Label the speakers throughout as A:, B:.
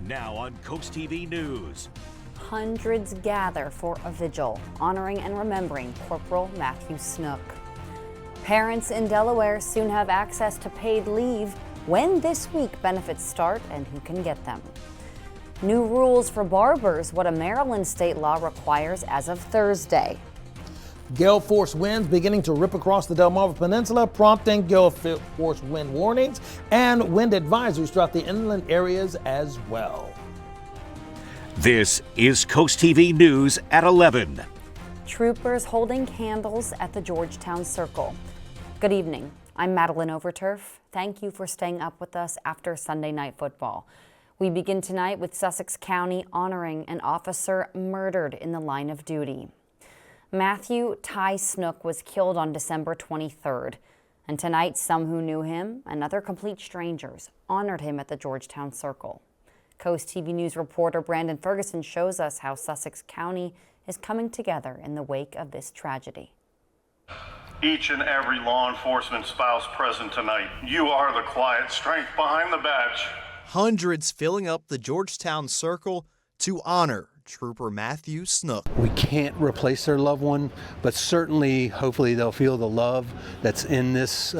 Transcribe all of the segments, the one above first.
A: Now on CoastTV News.
B: Hundreds gather for a vigil honoring and remembering Corporal Matthew Snook. Parents in Delaware soon have access to paid leave. When this week benefits start and who can get them. New rules for barbers, what a Maryland state law requires as of Thursday.
C: Gale force winds beginning to rip across the Delmarva Peninsula, prompting gale force wind warnings and wind advisories throughout the inland areas as well.
A: This is CoastTV News at 11.
B: Troopers holding candles at the Georgetown Circle. Good evening. I'm Madeline Overturf. Thank you for staying up with us after Sunday Night Football. We begin tonight with Sussex County honoring an officer murdered in the line of duty. Matthew Ty Snook was killed on December 23rd, and tonight some who knew him and other complete strangers honored him at the Georgetown Circle. CoastTV News reporter Brandon Ferguson shows us how Sussex County is coming together in the wake of this tragedy.
D: Each and every law enforcement spouse present tonight, you are the quiet strength behind the badge.
E: Hundreds filling up the Georgetown Circle to honor Trooper Matthew Snook.
F: We can't replace their loved one, but certainly, hopefully, they'll feel the love that's in this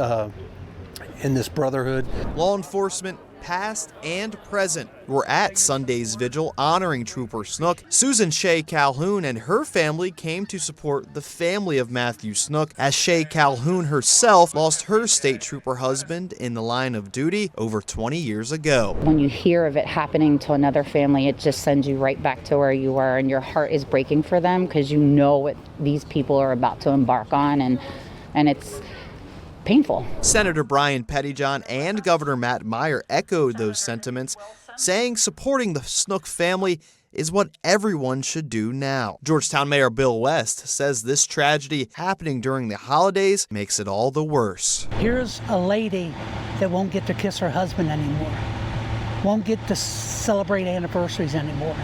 F: brotherhood.
E: Law enforcement, past and present, were at Sunday's vigil honoring Trooper Snook. Susan Shea Calhoun and her family came to support the family of Matthew Snook, as Shea Calhoun herself lost her state trooper husband in the line of duty over 20 years ago.
G: When you hear of it happening to another family, it just sends you right back to where you were, and your heart is breaking for them because you know what these people are about to embark on, and it's painful.
E: Senator Brian Pettyjohn and Governor Matt Meyer echoed those sentiments, saying supporting the Snook family is what everyone should do now. Georgetown Mayor Bill West says this tragedy happening during the holidays makes it all the worse.
H: Here's a lady that won't get to kiss her husband anymore, won't get to celebrate anniversaries anymore.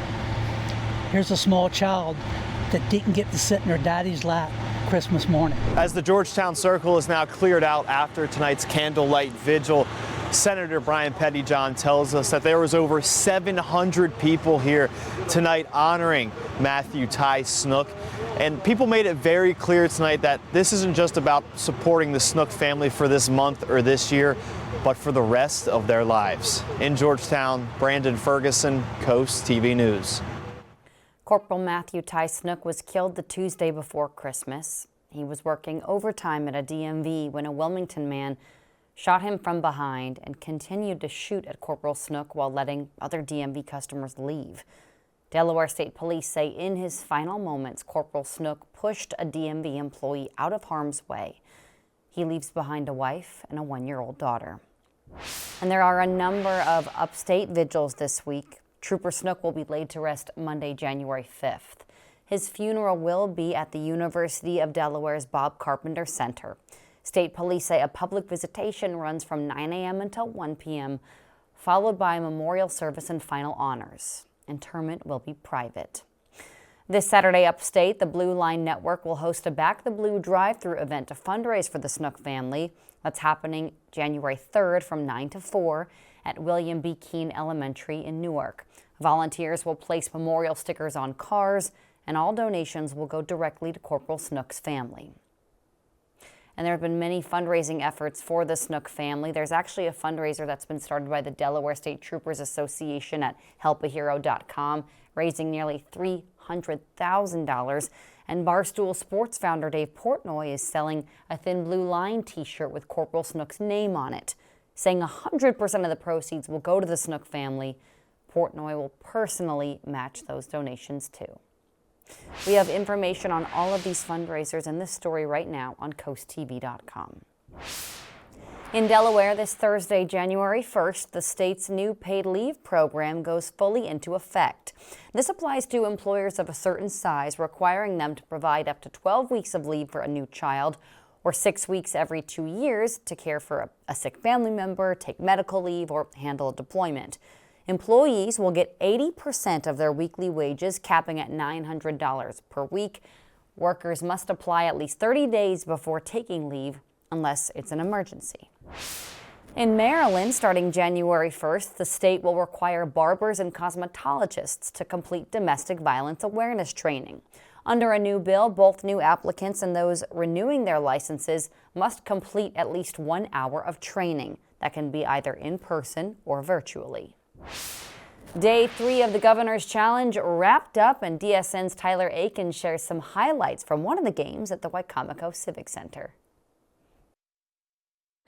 H: Here's a small child that didn't get to sit in her daddy's lap Christmas morning.
I: As the Georgetown Circle is now cleared out after tonight's candlelight vigil, Senator Brian Pettyjohn tells us that there was over 700 people here tonight honoring Matthew Ty Snook. And people made it very clear tonight that this isn't just about supporting the Snook family for this month or this year, but for the rest of their lives. In Georgetown, Brandon Ferguson, CoastTV News.
B: Corporal Matthew Ty Snook was killed the Tuesday before Christmas. He was working overtime at a DMV when a Wilmington man shot him from behind and continued to shoot at Corporal Snook while letting other DMV customers leave. Delaware State Police say in his final moments, Corporal Snook pushed a DMV employee out of harm's way. He leaves behind a wife and a 1-year-old daughter. And there are a number of upstate vigils this week. Trooper Snook will be laid to rest Monday, January 5th. His funeral will be at the University of Delaware's Bob Carpenter Center. State police say a public visitation runs from 9 a.m. until 1 p.m., followed by a memorial service and final honors. Interment will be private. This Saturday upstate, the Blue Line Network will host a Back the Blue drive-through event to fundraise for the Snook family. That's happening January 3rd from 9 to 4 at William B. Keene Elementary in Newark. Volunteers will place memorial stickers on cars, and all donations will go directly to Corporal Snook's family. And there have been many fundraising efforts for the Snook family. There's actually a fundraiser that's been started by the Delaware State Troopers Association at helpahero.com, raising nearly $300,000. And Barstool Sports founder Dave Portnoy is selling a Thin Blue Line t-shirt with Corporal Snook's name on it, saying 100% of the proceeds will go to the Snook family. Portnoy will personally match those donations too. We have information on all of these fundraisers in this story right now on CoastTV.com. In Delaware this Thursday, January 1st, the state's new paid leave program goes fully into effect. This applies to employers of a certain size, requiring them to provide up to 12 weeks of leave for a new child, or 6 weeks every 2 years to care for a sick family member, take medical leave, or handle a deployment. Employees will get 80% of their weekly wages, capping at $900 per week. Workers must apply at least 30 days before taking leave, unless it's an emergency. In Maryland, starting January 1st, the state will require barbers and cosmetologists to complete domestic violence awareness training. Under a new bill, both new applicants and those renewing their licenses must complete at least 1 hour of training. That can be either in person or virtually. Day 3 of the Governor's Challenge wrapped up, and DSN's Tyler Aiken shares some highlights from one of the games at the Wicomico Civic Center.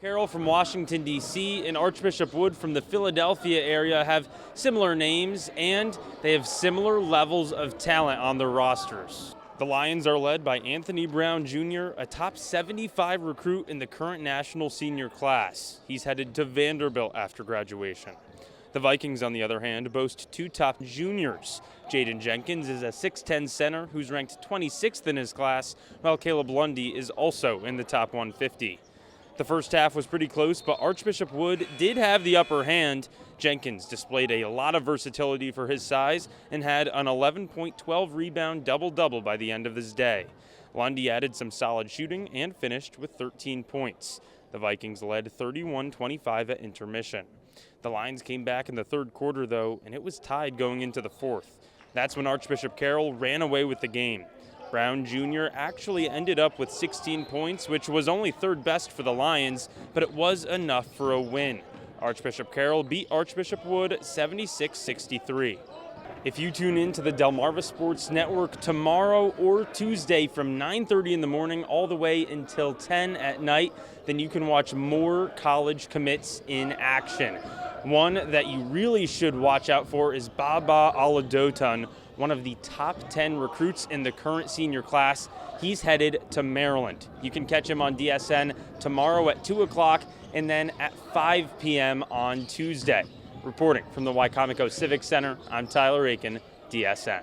J: Carol from Washington, D.C. and Archbishop Wood from the Philadelphia area have similar names, and they have similar levels of talent on their rosters. The Lions are led by Anthony Brown Jr., a top 75 recruit in the current national senior class. He's headed to Vanderbilt after graduation. The Vikings, on the other hand, boast 2 top juniors. Jaden Jenkins is a 6'10 center who's ranked 26th in his class, while Caleb Lundy is also in the top 150. The first half was pretty close, but Archbishop Wood did have the upper hand. Jenkins displayed a lot of versatility for his size and had an 11.12 rebound double-double by the end of his day. Lundy added some solid shooting and finished with 13 points. The Vikings led 31-25 at intermission. The Lions came back in the third quarter, though, and it was tied going into the fourth. That's when Archbishop Carroll ran away with the game. Brown Jr. actually ended up with 16 points, which was only third best for the Lions, but it was enough for a win. Archbishop Carroll beat Archbishop Wood 76-63. If you tune in to the Delmarva Sports Network tomorrow or Tuesday from 9:30 in the morning all the way until 10 at night, then you can watch more college commits in action. One that you really should watch out for is Baba Aladotan, one of the top 10 recruits in the current senior class. He's headed to Maryland. You can catch him on DSN tomorrow at 2 o'clock and then at 5 p.m. on Tuesday. Reporting from the Wicomico Civic Center, I'm Tyler Aiken, DSN.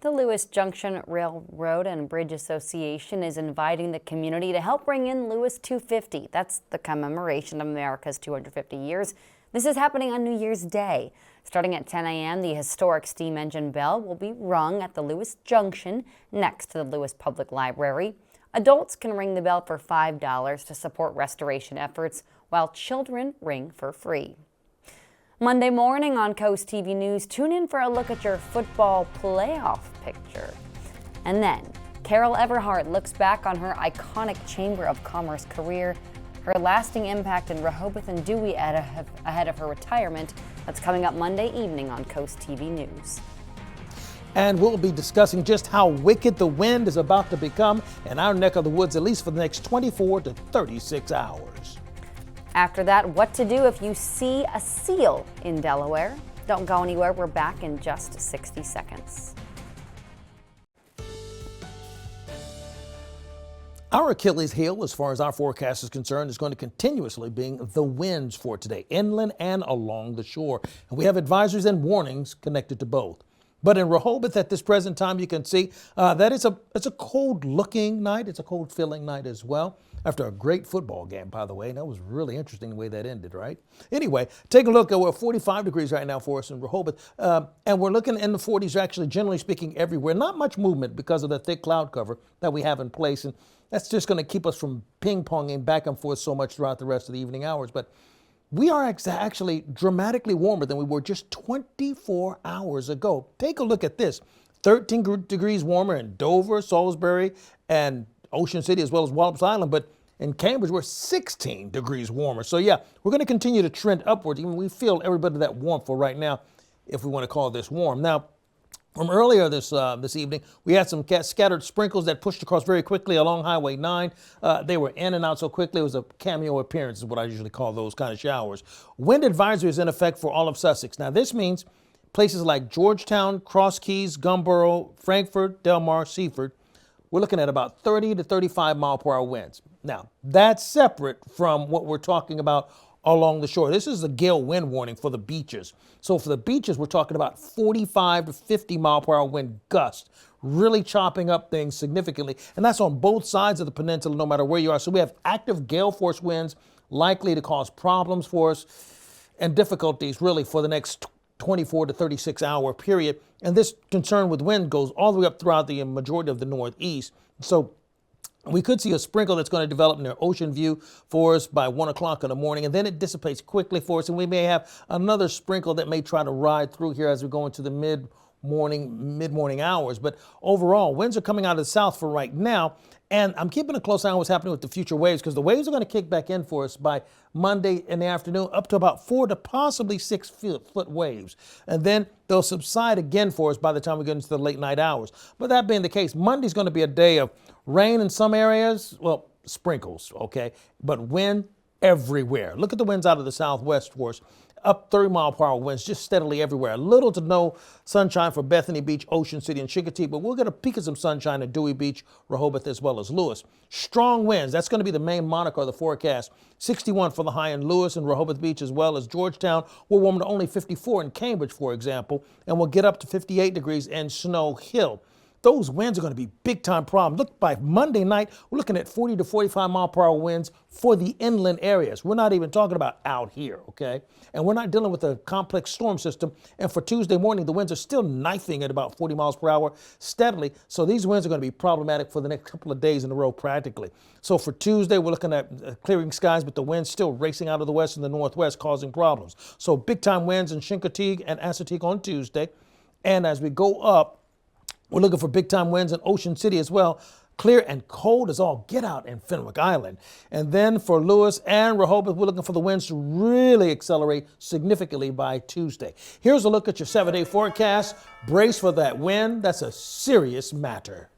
B: The Lewis Junction Railroad and Bridge Association is inviting the community to help bring in Lewis 250. That's the commemoration of America's 250 years. This is happening on New Year's Day. Starting at 10 a.m., the historic steam engine bell will be rung at the Lewis Junction next to the Lewis Public Library. Adults can ring the bell for $5 to support restoration efforts, while children ring for free. Monday morning on Coast TV News, tune in for a look at your football playoff picture. And then, Carol Everhart looks back on her iconic Chamber of Commerce career, her lasting impact in Rehoboth and Dewey ahead of her retirement. That's coming up Monday evening on Coast TV News.
C: And we'll be discussing just how wicked the wind is about to become in our neck of the woods, at least for the next 24 to 36 hours.
B: After that, what to do if you see a seal in Delaware. Don't go anywhere. We're back in just 60 seconds.
C: Our Achilles heel, as far as our forecast is concerned, is going to continuously be the winds for today, inland and along the shore. And we have advisories and warnings connected to both. But in Rehoboth at this present time, you can see that it's a cold-looking night. It's a cold-feeling night as well. After a great football game, by the way. That was really interesting the way that ended, right? Anyway, take a look. We're 45 degrees right now for us in Rehoboth. And we're looking in the 40s, actually, generally speaking, everywhere. Not much movement because of the thick cloud cover that we have in place. And that's just going to keep us from ping-ponging back and forth so much throughout the rest of the evening hours. But we are actually dramatically warmer than we were just 24 hours ago. Take a look at this. 13 degrees warmer in Dover, Salisbury, and Ocean City, as well as Wallops Island. But in Cambridge, we're 16 degrees warmer. So yeah, we're going to continue to trend upwards. Even we feel every bit of that warmth for right now, if we want to call this warm. Now, from earlier this evening, we had some scattered sprinkles that pushed across very quickly along Highway 9. They were in and out so quickly. It was a cameo appearance is what I usually call those kind of showers. Wind advisory is in effect for all of Sussex. Now, this means places like Georgetown, Cross Keys, Gumboro, Frankfort, Delmar, Seaford, we're looking at about 30 to 35 mile per hour winds. Now, that's separate from what we're talking about along the shore. This is a gale wind warning for the beaches. So for the beaches, we're talking about 45 to 50 mile per hour wind gusts, really chopping up things significantly. And that's on both sides of the peninsula, no matter where you are. So we have active gale force winds likely to cause problems for us and difficulties really for the next 24 to 36 hour period. And this concern with wind goes all the way up throughout the majority of the Northeast. So We could see a sprinkle that's going to develop near Ocean View for us by 1 o'clock in the morning, and then it dissipates quickly for us, and we may have another sprinkle that may try to ride through here as we go into the mid-morning hours. But overall, winds are coming out of the south for right now, and I'm keeping a close eye on what's happening with the future waves, because the waves are going to kick back in for us by Monday in the afternoon, up to about 4 to possibly 6 foot waves. And then they'll subside again for us by the time we get into the late night hours. But that being the case, Monday's going to be a day of rain in some areas, well, sprinkles, okay, but wind everywhere. Look at the winds out of the southwest for us. Up 30-mile-per-hour winds just steadily everywhere. Little to no sunshine for Bethany Beach, Ocean City, and Chincoteague, but we'll get a peek of some sunshine at Dewey Beach, Rehoboth, as well as Lewis. Strong winds, that's going to be the main moniker of the forecast. 61 for the high in Lewis and Rehoboth Beach, as well as Georgetown. We'll warm to only 54 in Cambridge, for example, and we'll get up to 58 degrees in Snow Hill. Those winds are going to be big-time problem. Look, by Monday night, we're looking at 40 to 45-mile-per-hour winds for the inland areas. We're not even talking about out here, okay? And we're not dealing with a complex storm system. And for Tuesday morning, the winds are still knifing at about 40 miles per hour steadily. So these winds are going to be problematic for the next couple of days in a row practically. So for Tuesday, we're looking at clearing skies, but the winds still racing out of the west and the northwest, causing problems. So big-time winds in Chincoteague and Assateague on Tuesday. And as we go up, we're looking for big-time winds in Ocean City as well. Clear and cold as all get out in Fenwick Island. And then for Lewis and Rehoboth, we're looking for the winds to really accelerate significantly by Tuesday. Here's a look at your 7-day forecast. Brace for that wind. That's a serious matter.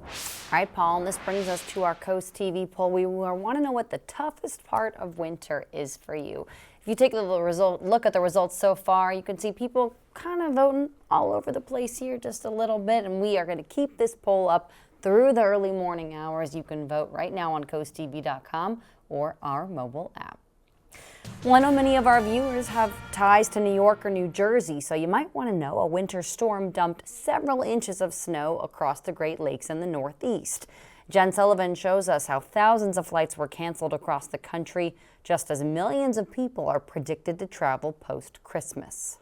B: All right, Paul, and this brings us to our Coast TV poll. We want to know what the toughest part of winter is for you. If you take a look at the results so far, you can see people kind of voting all over the place here just a little bit, and we are going to keep this poll up through the early morning hours. You can vote right now on CoastTV.com or our mobile app. Well, I know many of our viewers have ties to New York or New Jersey, so you might want to know a winter storm dumped several inches of snow across the Great Lakes in the Northeast. Jen Sullivan shows us how thousands of flights were canceled across the country, just as millions of people are predicted to travel post-Christmas.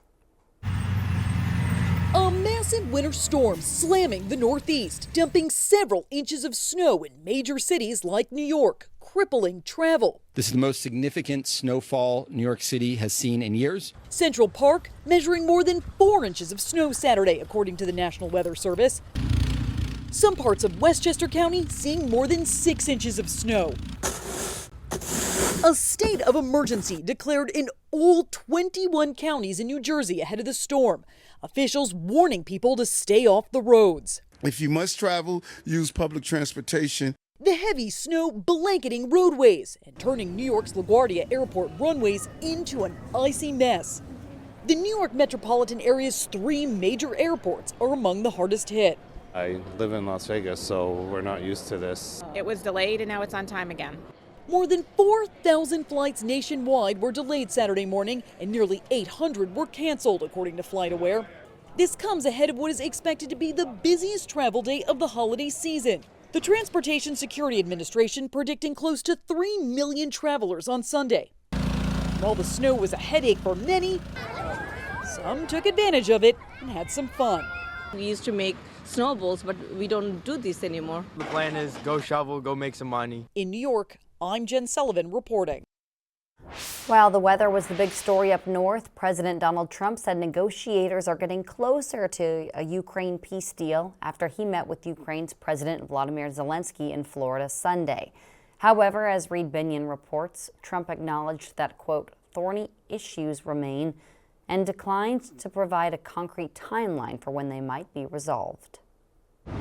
K: A massive winter storm slamming the Northeast, dumping several inches of snow in major cities like New York, crippling travel.
L: This is the most significant snowfall New York City has seen in years.
K: Central Park measuring more than 4 inches of snow Saturday, according to the National Weather Service. Some parts of Westchester County seeing more than 6 inches of snow. A state of emergency declared in all 21 counties in New Jersey ahead of the storm. Officials warning people to stay off the roads.
M: If you must travel, use public transportation.
K: The heavy snow blanketing roadways and turning New York's LaGuardia Airport runways into an icy mess. The New York metropolitan area's 3 major airports are among the hardest hit.
N: I live in Las Vegas, so we're not used to this.
O: It was delayed and now it's on time again.
K: More than 4,000 flights nationwide were delayed Saturday morning, and nearly 800 were canceled, according to FlightAware. This comes ahead of what is expected to be the busiest travel day of the holiday season. The Transportation Security Administration predicting close to 3 million travelers on Sunday. While the snow was a headache for many, some took advantage of it and had some fun.
P: We used to make snowballs, but we don't do this anymore.
Q: The plan is go shovel, go make some money.
K: In New York, I'm Jen Sullivan reporting.
B: While the weather was the big story up north, President Donald Trump said negotiators are getting closer to a Ukraine peace deal after he met with Ukraine's President Volodymyr Zelensky in Florida Sunday. However, as Reed Binion reports, Trump acknowledged that, quote, thorny issues remain and declined to provide a concrete timeline for when they might be resolved.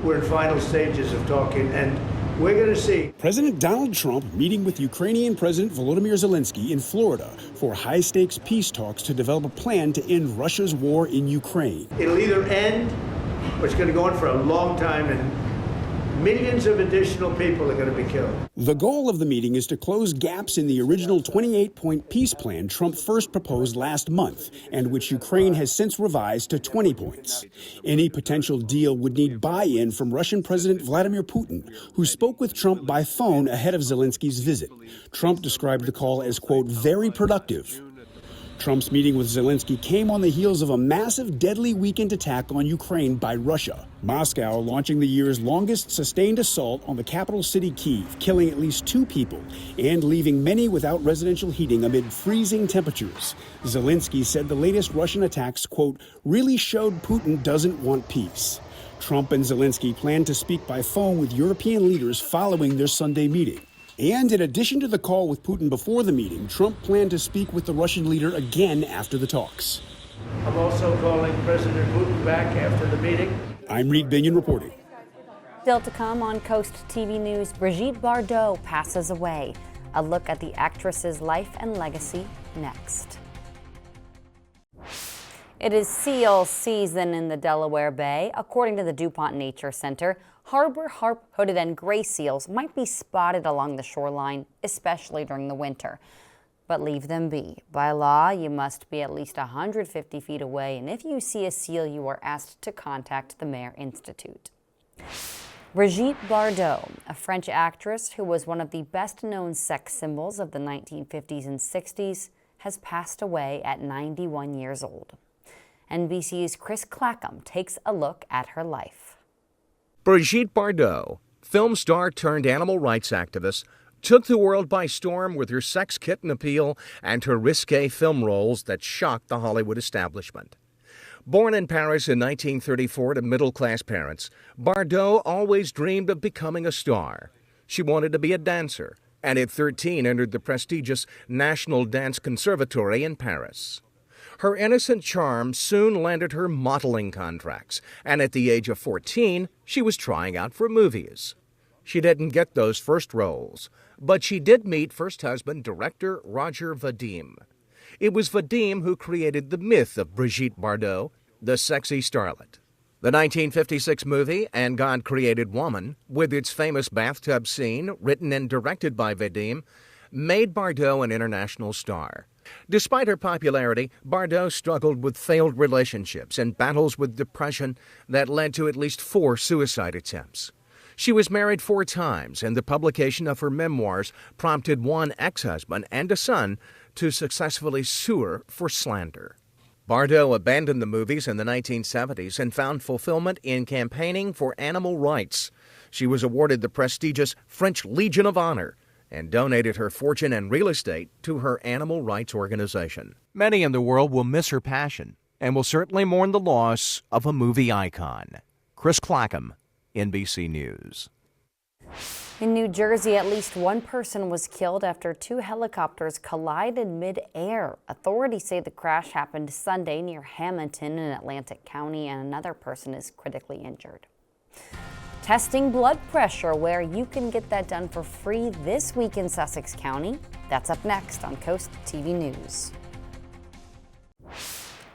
R: We're in final stages of talking, and we're going to see.
S: President Donald Trump meeting with Ukrainian President Volodymyr Zelensky in Florida for high-stakes peace talks to develop a plan to end Russia's war in Ukraine.
R: It'll either end, or it's going to go on for a long time, and millions of additional people are going to be killed.
S: The goal of the meeting is to close gaps in the original 28-point peace plan Trump first proposed last month, and which Ukraine has since revised to 20 points. Any potential deal would need buy-in from Russian President Vladimir Putin, who spoke with Trump by phone ahead of Zelensky's visit. Trump described the call as, quote, very productive. Trump's meeting with Zelensky came on the heels of a massive, deadly weekend attack on Ukraine by Russia. Moscow launching the year's longest sustained assault on the capital city, Kyiv, killing at least 2 people and leaving many without residential heating amid freezing temperatures. Zelensky said the latest Russian attacks, quote, really showed Putin doesn't want peace. Trump and Zelensky plan to speak by phone with European leaders following their Sunday meeting. And in addition to the call with Putin before the meeting, Trump planned to speak with the Russian leader again after the talks.
R: I'm also calling President Putin back after the meeting.
S: I'm Reed Binion reporting.
B: Still to come on Coast TV News, Brigitte Bardot passes away. A look at the actress's life and legacy next. It is seal season in the Delaware Bay. According to the DuPont Nature Center, harbor harp, hooded, and gray seals might be spotted along the shoreline, especially during the winter. But leave them be. By law, you must be at least 150 feet away, and if you see a seal, you are asked to contact the Mayer Institute. Brigitte Bardot, a French actress who was one of the best-known sex symbols of the 1950s and 60s, has passed away at 91 years old. NBC's Chris Clackham takes a look at her life.
T: Brigitte Bardot, film star turned animal rights activist, took the world by storm with her sex kitten appeal and her risque film roles that shocked the Hollywood establishment. Born in Paris in 1934 to middle-class parents, Bardot always dreamed of becoming a star. She wanted to be a dancer, and at 13 entered the prestigious National Dance Conservatory in Paris. Her innocent charm soon landed her modeling contracts, and at the age of 14, she was trying out for movies. She didn't get those first roles, but she did meet first husband, director Roger Vadim. It was Vadim who created the myth of Brigitte Bardot, the sexy starlet. The 1956 movie, And God Created Woman, with its famous bathtub scene, written and directed by Vadim, made Bardot an international star. Despite her popularity, Bardot struggled with failed relationships and battles with depression that led to at least 4 suicide attempts. She was married 4 times, and the publication of her memoirs prompted one ex-husband and a son to successfully sue her for slander. Bardot abandoned the movies in the 1970s and found fulfillment in campaigning for animal rights. She was awarded the prestigious French Legion of Honor and donated her fortune and real estate to her animal rights organization. Many in the world will miss her passion and will certainly mourn the loss of a movie icon. Chris Clackham, NBC News.
B: In New Jersey, at least 1 person was killed after 2 helicopters collided mid-air. Authorities say the crash happened Sunday near Hamilton in Atlantic County, and another person is critically injured. Testing blood pressure, where you can get that done for free this week in Sussex County. That's up next on Coast TV News.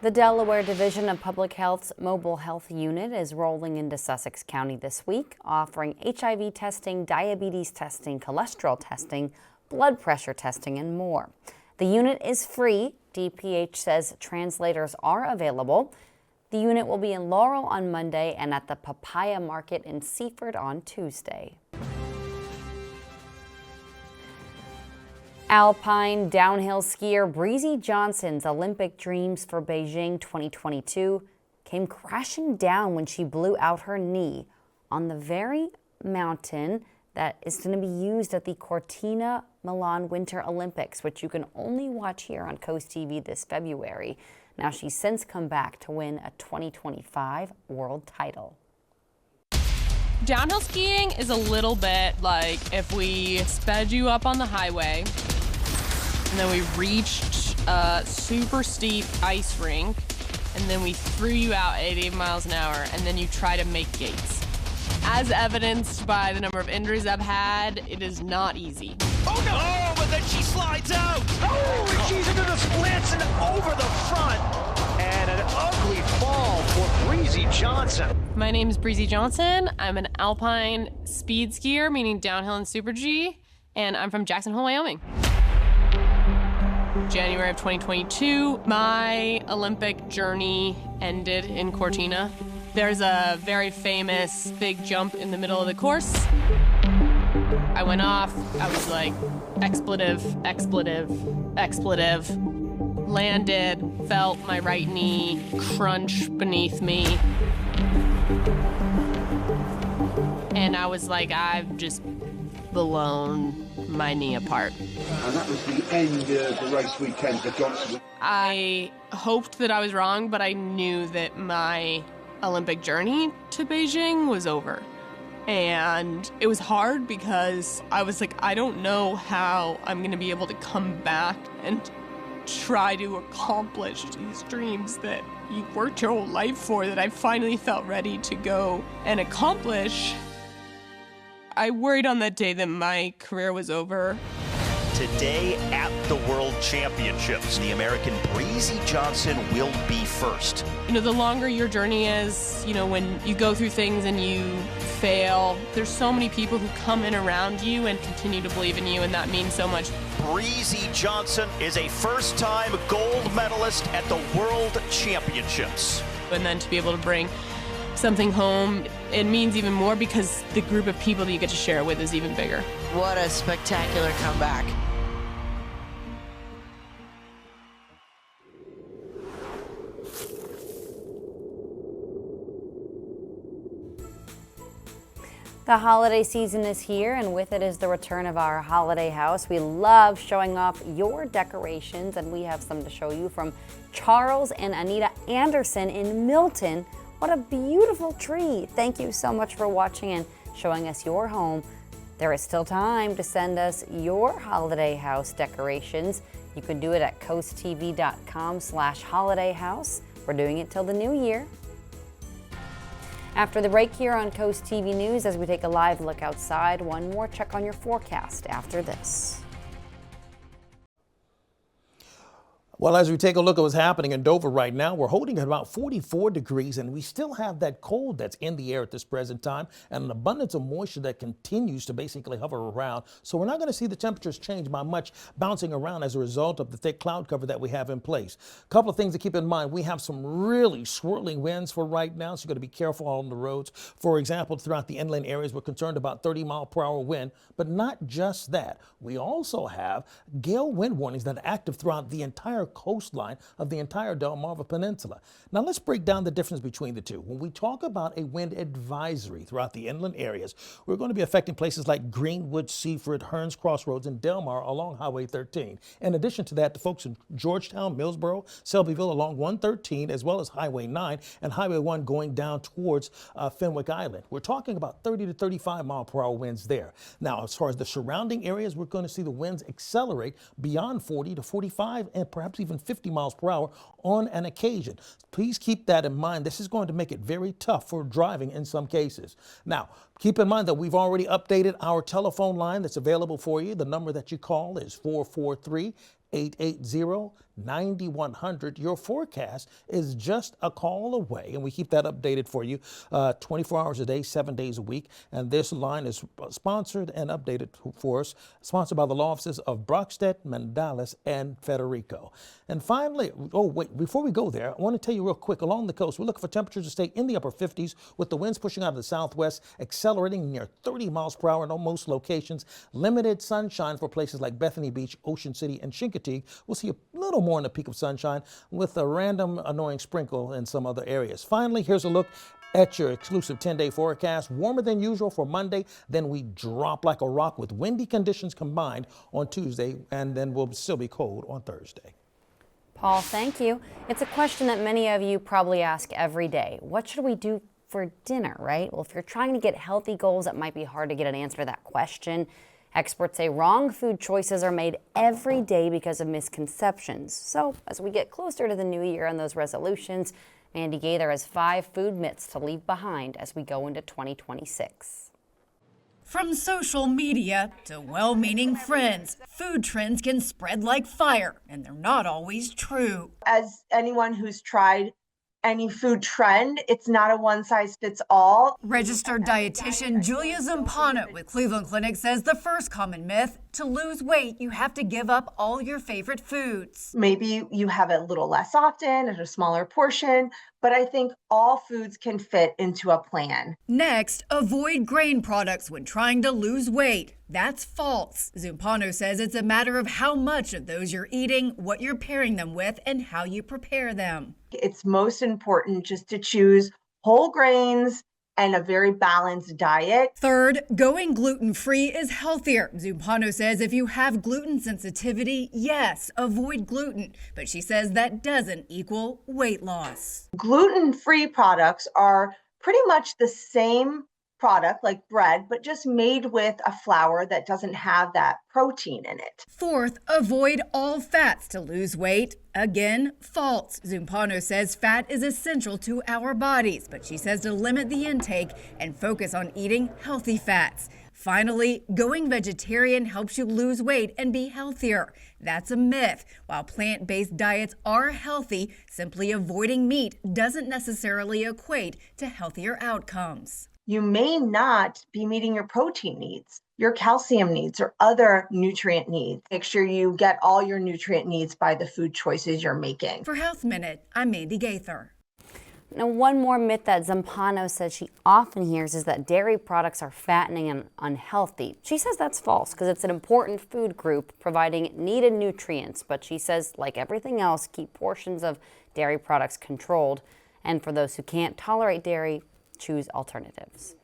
B: The Delaware Division of Public Health's Mobile Health Unit is rolling into Sussex County this week, offering HIV testing, diabetes testing, cholesterol testing, blood pressure testing, and more. The unit is free. DPH says translators are available. The unit will be in Laurel on Monday and at the Papaya Market in Seaford on Tuesday. Alpine downhill skier Breezy Johnson's Olympic dreams for Beijing 2022 came crashing down when she blew out her knee on the very mountain that is going to be used at the Cortina Milan Winter Olympics, which you can only watch here on Coast TV this February. Now, she's since come back to win a 2025 world title.
U: Downhill skiing is a little bit like if we sped you up on the highway and then we reached a super steep ice rink and then we threw you out at 80 miles an hour and then you try to make gates. As evidenced by the number of injuries I've had, it is not easy.
V: Oh no! Oh, but then she slides out! Oh, and she's into the splits and over the front! And an ugly fall for Breezy Johnson.
U: My name is Breezy Johnson. I'm an alpine speed skier, meaning downhill and super G, and I'm from Jackson Hole, Wyoming. January of 2022, my Olympic journey ended in Cortina. There's a very famous big jump in the middle of the course. I went off, I was like, expletive, expletive, expletive. landed, felt my right knee crunch beneath me. And I was like, I've just blown my knee apart.
A: And that was the end of the race weekend for Johnson.
U: I hoped that I was wrong, but I knew that my Olympic journey to Beijing was over. And it was hard because I was like, I don't know how I'm gonna be able to come back and try to accomplish these dreams that you worked your whole life for, that I finally felt ready to go and accomplish. I worried on that day that my career was over.
D: Today at the World Championships, the American Breezy Johnson will be first.
U: You know, the longer your journey is, you know, when you go through things and you fail, there's so many people who come in around you and continue to believe in you, and that means so much.
D: Breezy Johnson is a first-time gold medalist at the World Championships.
U: And then to be able to bring something home, it means even more because the group of people that you get to share it with is even bigger.
W: What a spectacular comeback.
B: The holiday season is here, and with it is the return of our holiday house. We love showing off your decorations, and we have some to show you from Charles and Anita Anderson in Milton. What a beautiful tree. Thank you so much for watching and showing us your home. There is still time to send us your holiday house decorations. You can do it at coasttv.com/holidayhouse. We're doing it till the new year. After the break here on Coast TV News, as we take a live look outside, one more check on your forecast after this.
C: Well, as we take a look at what's happening in Dover right now, we're holding at about 44 degrees, and we still have that cold that's in the air at this present time and an abundance of moisture that continues to basically hover around. So we're not going to see the temperatures change by much, bouncing around as a result of the thick cloud cover that we have in place. A couple of things to keep in mind. We have some really swirling winds for right now, so you've got to be careful on the roads. For example, throughout the inland areas, we're concerned about 30-mile-per-hour wind, but not just that. We also have gale wind warnings that are active throughout the entire coastline of the entire Delmarva Peninsula. Now let's break down the difference between the two. When we talk about a wind advisory throughout the inland areas, we're going to be affecting places like Greenwood, Seaford, Hearns Crossroads, and Delmar along Highway 13. In addition to that, the folks in Georgetown, Millsboro, Selbyville along 113, as well as Highway 9 and Highway 1 going down towards Fenwick Island. We're talking about 30 to 35-mile-per-hour winds there. Now, as far as the surrounding areas, we're going to see the winds accelerate beyond 40 to 45 and perhaps even 50 miles per hour on an occasion. Please keep that in mind. This is going to make it very tough for driving in some cases. Now, keep in mind that we've already updated our telephone line that's available for you. The number that you call is 443-880-9100. Your forecast is just a call away, and we keep that updated for you 24 hours a day, 7 days a week. And this line is sponsored and updated for us, sponsored by the law offices of Brockstedt, Mandalis, and Federico. And finally, before we go there, I want to tell you real quick, along the coast, we're looking for temperatures to stay in the upper 50s with the winds pushing out of the southwest, accelerating near 30 miles per hour in most locations. Limited sunshine for places like Bethany Beach, Ocean City, and Chincoteague. We'll see a little more in the peak of sunshine with a random annoying sprinkle in some other areas. Finally, here's a look at your exclusive 10-day forecast. Warmer than usual for Monday, then we drop like a rock with windy conditions combined on Tuesday, and then we'll still be cold on Thursday.
B: Paul, thank you. It's a question that many of you probably ask every day. What should we do for dinner, right? Well, if you're trying to get healthy goals, it might be hard to get an answer to that question. Experts say wrong food choices are made every day because of misconceptions. So as we get closer to the new year and those resolutions, Mandy Gaither has 5 food myths to leave behind as we go into 2026.
X: From social media to well-meaning friends, food trends can spread like fire, and they're not always true.
Y: As anyone who's tried any food trend, it's not a one-size-fits-all.
X: Registered dietitian Julia Zampano with Cleveland Clinic says the first common myth, to lose weight, you have to give up all your favorite foods.
Y: Maybe you have it a little less often at a smaller portion, but I think all foods can fit into a plan.
X: Next, avoid grain products when trying to lose weight. That's false. Zumpano says it's a matter of how much of those you're eating, what you're pairing them with, and how you prepare them.
Y: It's most important just to choose whole grains and a very balanced diet.
X: Third, going gluten-free is healthier. Zumpano says if you have gluten sensitivity, yes, avoid gluten. But she says that doesn't equal weight loss.
Y: Gluten-free products are pretty much the same product like bread, but just made with a flour that doesn't have that protein in it.
X: Fourth, avoid all fats to lose weight. Again, false. Zumpano says fat is essential to our bodies, but she says to limit the intake and focus on eating healthy fats. Finally, going vegetarian helps you lose weight and be healthier. That's a myth. While plant-based diets are healthy, simply avoiding meat doesn't necessarily equate to healthier outcomes.
Y: You may not be meeting your protein needs, your calcium needs, or other nutrient needs. Make sure you get all your nutrient needs by the food choices you're making.
X: For Health Minute, I'm Mandy Gaither.
B: Now, one more myth that Zumpano says she often hears is that dairy products are fattening and unhealthy. She says that's false because it's an important food group providing needed nutrients, but she says, like everything else, keep portions of dairy products controlled. And for those who can't tolerate dairy, choose alternatives.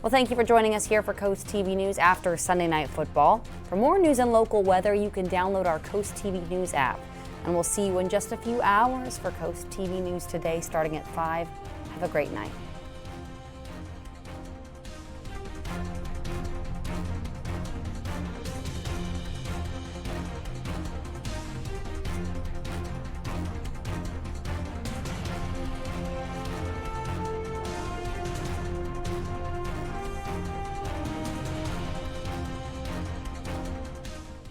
B: Well, thank you for joining us here for Coast TV News after Sunday Night Football. For more news and local weather, you can download our Coast TV News app. And we'll see you in just a few hours for Coast TV News Today starting at 5. Have a great night.